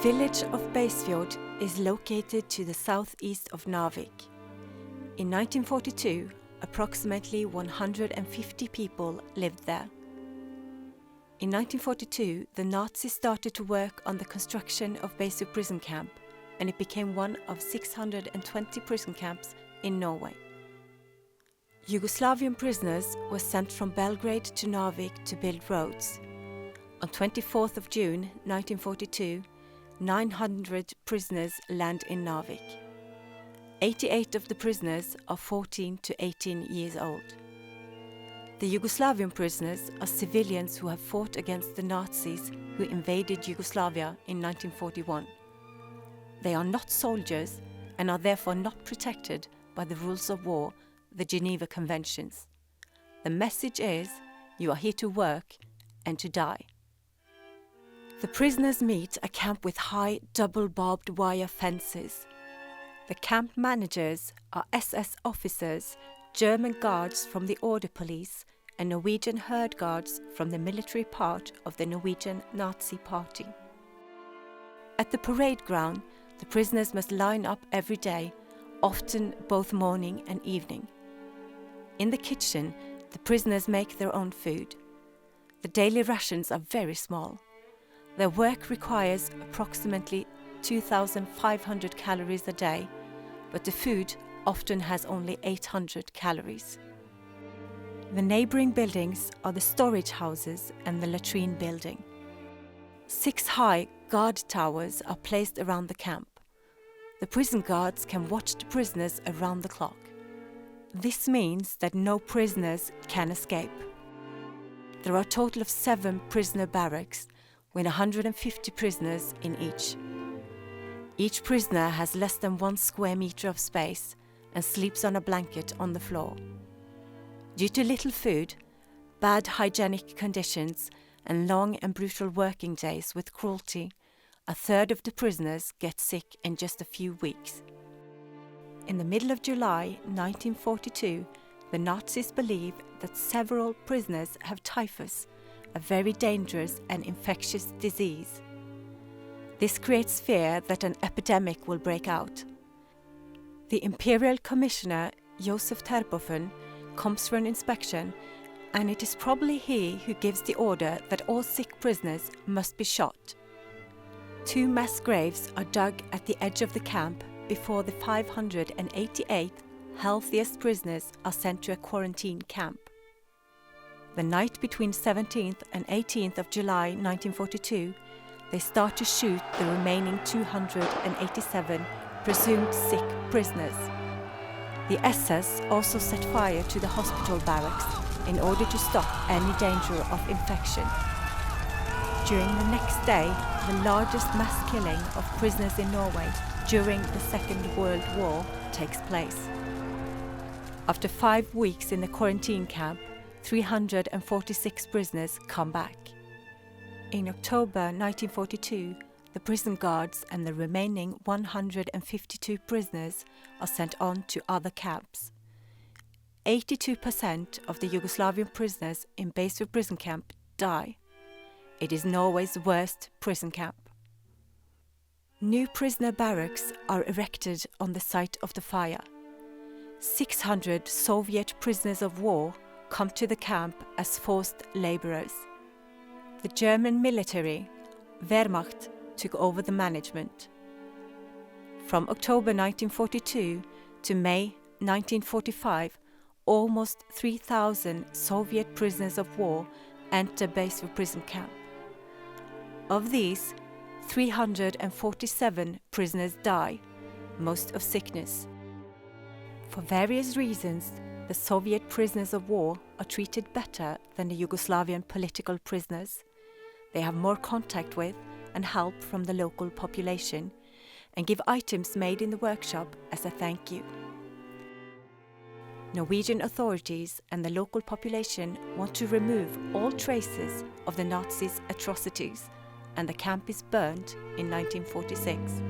village of Beisfjord is located to the southeast of Narvik. In 1942, approximately 150 people lived there. In 1942, the Nazis started to work on the construction of Beisfjord prison camp, and it became one of 620 prison camps in Norway. Yugoslavian prisoners were sent from Belgrade to Narvik to build roads. On 24th of June 1942, 900 prisoners land in Narvik. 88 of the prisoners are 14 to 18 years old. The Yugoslavian prisoners are civilians who have fought against the Nazis who invaded Yugoslavia in 1941. They are not soldiers and are therefore not protected by the rules of war, the Geneva Conventions. The message is, you are here to work and to die. The prisoners meet a camp with high double barbed wire fences. The camp managers are SS officers, German guards from the Order Police, and Norwegian herd guards from the military part of the Norwegian Nazi Party. At the parade ground, the prisoners must line up every day, often both morning and evening. In the kitchen, the prisoners make their own food. The daily rations are very small. Their work requires approximately 2,500 calories a day, but the food often has only 800 calories. The neighboring buildings are the storage houses and the latrine building. 6 high guard towers are placed around the camp. The prison guards can watch the prisoners around the clock. This means that no prisoners can escape. There are a total of 7 prisoner barracks with 150 prisoners in each. Each prisoner has less than 1 square meter of space and sleeps on a blanket on the floor. Due to little food, bad hygienic conditions, and long and brutal working days with cruelty, a third of the prisoners get sick in just a few weeks. In the middle of July 1942, the Nazis believe that several prisoners have typhus, a very dangerous and infectious disease. This creates fear that an epidemic will break out. The Imperial Commissioner Josef Terboven comes for an inspection, and it is probably he who gives the order that all sick prisoners must be shot. 2 mass graves are dug at the edge of the camp before the 588 healthiest prisoners are sent to a quarantine camp. The night between 17th and 18th of July 1942, they start to shoot the remaining 287 presumed sick prisoners. The SS also set fire to the hospital barracks in order to stop any danger of infection. During the next day, the largest mass killing of prisoners in Norway during the Second World War takes place. After 5 weeks in the quarantine camp, 346 prisoners come back. In October 1942, the prison guards and the remaining 152 prisoners are sent on to other camps. 82% of the Yugoslavian prisoners in Beisfjord prison camp die. It is Norway's worst prison camp. New prisoner barracks are erected on the site of the fire. 600 Soviet prisoners of war come to the camp as forced laborers. The German military, Wehrmacht, took over the management. From October 1942 to May 1945, almost 3,000 Soviet prisoners of war enter Beisfjord prison camp. Of these, 347 prisoners die, most of sickness. For various reasons, the Soviet prisoners of war are treated better than the Yugoslavian political prisoners. They have more contact with and help from the local population, and give items made in the workshop as a thank you. Norwegian authorities and the local population want to remove all traces of the Nazis' atrocities, and the camp is burned in 1946.